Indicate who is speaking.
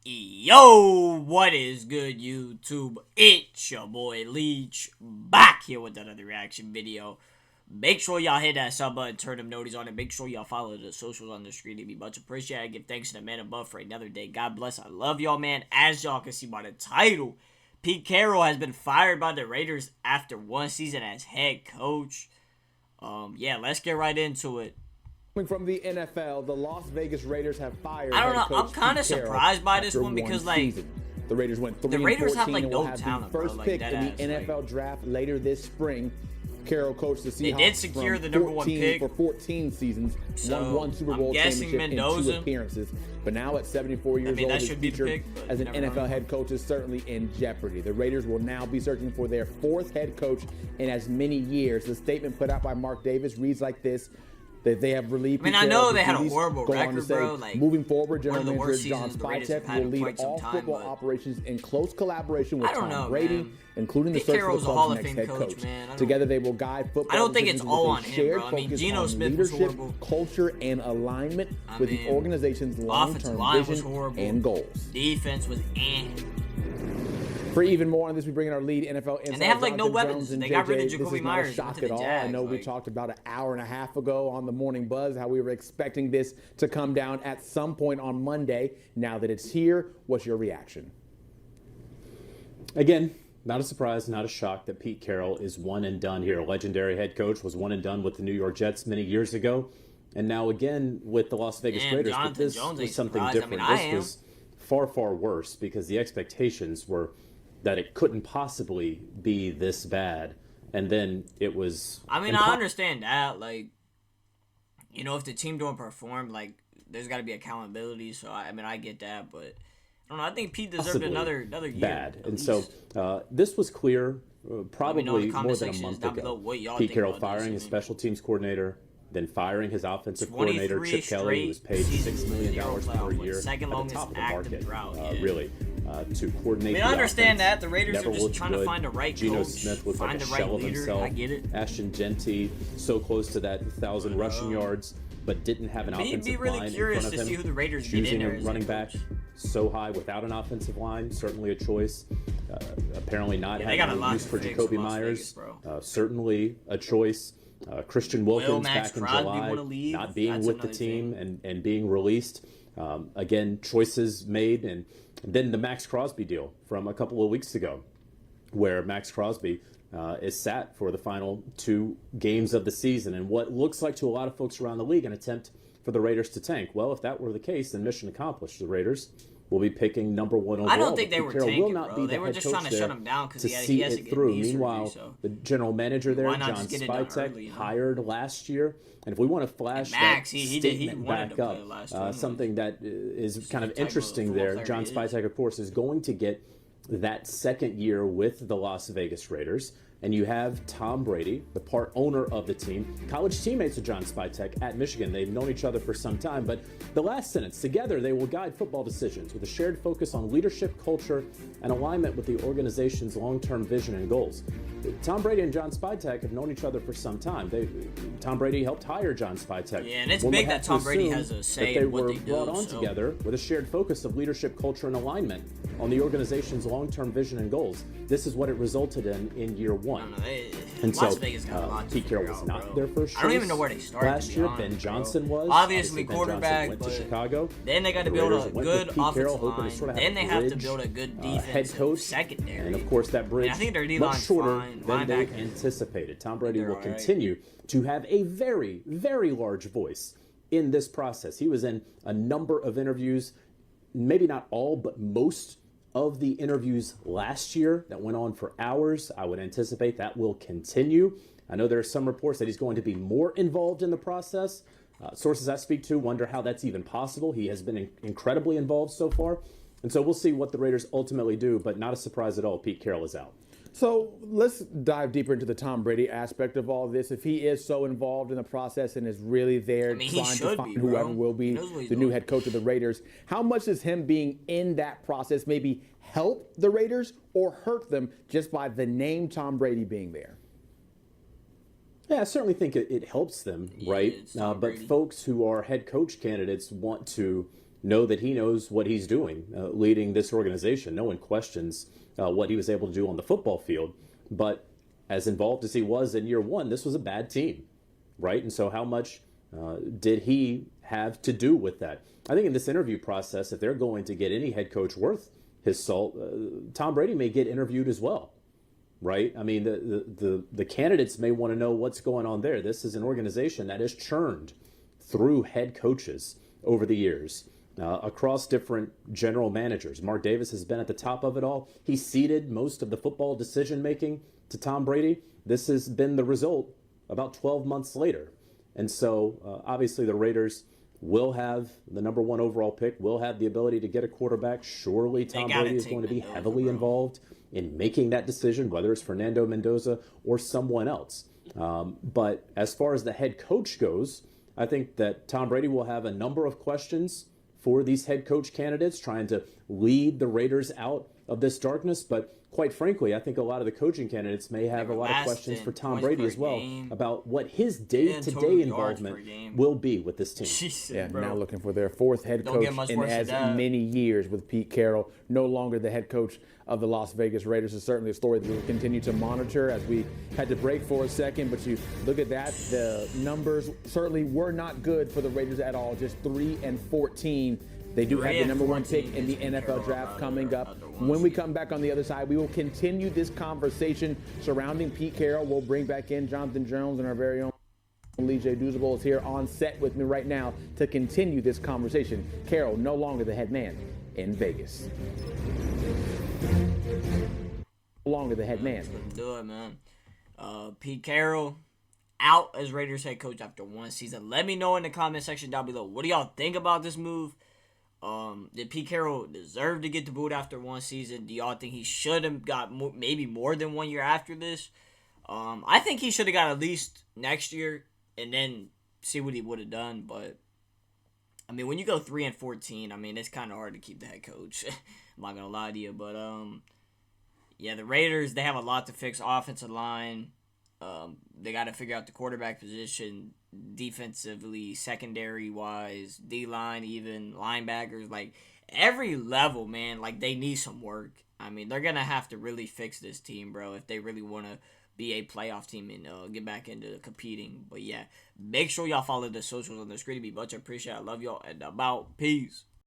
Speaker 1: Yo, what is good, YouTube? It's your boy Leach, back here with another reaction video. Make sure y'all hit that sub button, turn them notices on, and make sure y'all follow the socials on the screen. It'd be much appreciated. Give thanks to the man above for another day. God bless. I love y'all, man. As y'all can see by the title, Pete Carroll has been fired by the Raiders after one season as head coach. Yeah, let's get right into it.
Speaker 2: Coming from the NFL, the Las Vegas Raiders have fired.
Speaker 1: I don't know. I'm kind of surprised by this one because, like,
Speaker 2: the Raiders went 3-14
Speaker 1: the Raiders have, like,
Speaker 2: and
Speaker 1: no
Speaker 2: will have
Speaker 1: talent,
Speaker 2: the first
Speaker 1: bro.
Speaker 2: pick
Speaker 1: Like,
Speaker 2: in the NFL draft later this spring. Carroll coached the Seahawks.
Speaker 1: They did secure the number one pick
Speaker 2: for 14 seasons,
Speaker 1: so
Speaker 2: won one Super Bowl championship and 2 appearances. But now at 74 years old, his future as an NFL head coach is certainly in jeopardy. The Raiders will now be searching for their 4th head coach in as many years. The statement put out by Mark Davis reads like this: that they have relieved.
Speaker 1: I know they had a horrible record, bro. Like,
Speaker 2: moving forward, general manager John Spytek will lead all football operations in close collaboration with Tom Brady, including the search for the club's next head coach. Together, they will guide football.
Speaker 1: I don't think it's all on him, bro. I mean, Geno Smith was horrible.
Speaker 2: Culture and alignment with the organization's long-term vision and goals.
Speaker 1: Defense was
Speaker 2: For even more on this, we bring in our lead NFL insider.
Speaker 1: And they have, like, no weapons. They got rid of Jacoby Myers.
Speaker 2: This is not a shock at all. I know we talked about an hour and a half ago on the Morning Buzz how we were expecting this to come down at some point on Monday. Now that it's here, what's your reaction?
Speaker 3: Again, not a surprise, not a shock that Pete Carroll is one and done here. A legendary head coach, was one and done with the New York Jets many years ago. And now again with the Las Vegas Raiders. But this was something different. This was far, far worse because the expectations were that it couldn't possibly be this bad, and then it was.
Speaker 1: I mean, I understand that, like, you know, if the team don't perform, like, there's got to be accountability. So I mean, I get that, but I don't know. I think Pete deserved another year.
Speaker 3: Bad, and so this was clear, probably more than a month ago. Pete Carroll firing his special teams coordinator, then firing his offensive coordinator Chip Kelly, who was paid $6 million per year at the top of the market, really. To coordinate.
Speaker 1: I understand that the Raiders are just trying to find the right
Speaker 3: Geno
Speaker 1: coach,
Speaker 3: Smith looked
Speaker 1: find
Speaker 3: like a
Speaker 1: the right
Speaker 3: shell of
Speaker 1: leader.
Speaker 3: himself.
Speaker 1: I get it.
Speaker 3: Ashton Genty so close to that 1,000 rushing yards, but didn't have an offensive line in front of him.
Speaker 1: See who the Raiders
Speaker 3: Choosing
Speaker 1: get in
Speaker 3: a running back so high without an offensive line, certainly a choice. Apparently not having a use for Jacoby Myers, certainly a choice. Christian Wilkins back in July, not being with the team and being released. Again, choices made, and then the Max Crosby deal from a couple of weeks ago, where Max Crosby is sat for the final 2 games of the season, and what looks like to a lot of folks around the league an attempt for the Raiders to tank. Well, if that were the case, then mission accomplished. The Raiders will be picking #1 overall.
Speaker 1: I don't think they were tanking, bro. They were just trying to shut him down because he has to get knee surgery.
Speaker 3: Meanwhile, the general manager there, John Spytek, hired last year. And if we want to flash that statement back up, something that is kind of interesting there, John Spytek, of course, is going to get that 2nd year with the Las Vegas Raiders. And you have Tom Brady, the part owner of the team, college teammates of John Spytek at Michigan. They've known each other for some time, but the last sentence, together they will guide football decisions with a shared focus on leadership, culture, and alignment with the organization's long-term vision and goals. Tom Brady and John Spytek have known each other for some time. Tom Brady helped hire John Spytek.
Speaker 1: Yeah, and it's big that Tom Brady has a say in what they do.
Speaker 3: They were brought on together with a shared focus of leadership, culture, and alignment on the organization's long-term vision and goals. This is what it resulted in year 1. And so, Pete Carroll was not their first choice.
Speaker 1: I don't even know where they started
Speaker 3: last year. Ben Johnson was
Speaker 1: obviously quarterback,
Speaker 3: went to Chicago.
Speaker 1: Then they got to build a good offensive line. Then they have to build a good defensive secondary.
Speaker 3: And of course, that bridge
Speaker 1: I think their
Speaker 3: much shorter than they anticipated. Tom Brady will continue to have a very, very large voice in this process. He was in a number of interviews, maybe not all, but most of the interviews last year that went on for hours. I would anticipate that will continue. I know there are some reports that he's going to be more involved in the process. Sources I speak to wonder how that's even possible. He has been incredibly involved so far. And so we'll see what the Raiders ultimately do, but not a surprise at all. Pete Carroll is out.
Speaker 2: So let's dive deeper into the Tom Brady aspect of all this. If he is so involved in the process and is really there trying to find whoever will be the new head coach of the Raiders, how much does him being in that process maybe help the Raiders or hurt them just by the name Tom Brady being there?
Speaker 3: Yeah, I certainly think it helps them, right? But folks who are head coach candidates want to know that he knows what he's doing, leading this organization. No one questions what he was able to do on the football field. But as involved as he was in year one, this was a bad team, right? And so how much did he have to do with that? I think in this interview process, if they're going to get any head coach worth his salt, Tom Brady may get interviewed as well, right? I mean, the candidates may want to know what's going on there. This is an organization that has churned through head coaches over the years, across different general managers. Mark Davis has been at the top of it all. He ceded most of the football decision-making to Tom Brady. This has been the result about 12 months later. And so, obviously, the Raiders will have the number 1 overall pick, will have the ability to get a quarterback. Surely Tom Brady is going to be heavily involved in making that decision, whether it's Fernando Mendoza or someone else. But as far as the head coach goes, I think that Tom Brady will have a number of questions for these head coach candidates, trying to lead the Raiders out of this darkness. But quite frankly, I think a lot of the coaching candidates may have a lot of questions for Tom Brady as well about what his day-to-day involvement will be with this team.
Speaker 2: Jesus, now looking for their 4th head coach in as many years with Pete Carroll, no longer the head coach of the Las Vegas Raiders. Is certainly a story that we'll continue to monitor as we had to break for a second. But you look at that, the numbers certainly were not good for the Raiders at all, just 3-14. They do have the number 1 pick in the NFL draft coming up. When we come back on the other side, we will continue this conversation surrounding Pete Carroll. We'll bring back in Jonathan Jones and our very own Leach is here on set with me right now to continue this conversation. Carroll no longer the head man in Vegas. No longer the head man.
Speaker 1: Do it, man. Pete Carroll out as Raiders head coach after 1 season. Let me know in the comment section down below. What do y'all think about this move? Did Pete Carroll deserve to get the boot after 1 season? Do y'all think he should have got maybe more than 1 year after this? I think he should have got at least next year and then see what he would have done. But I mean, when you go 3-14, I mean, it's kind of hard to keep the head coach. I'm not gonna lie to you, but yeah, the Raiders, they have a lot to fix. Offensive line, they got to figure out the quarterback position, defensively, secondary wise, D-line, even linebackers, like every level, man. Like they need some work. I mean, they're gonna have to really fix this team, bro, if they really want to be a playoff team and get back into competing. But yeah, make sure y'all follow the socials on the screen. Be much appreciated. I love y'all and about peace.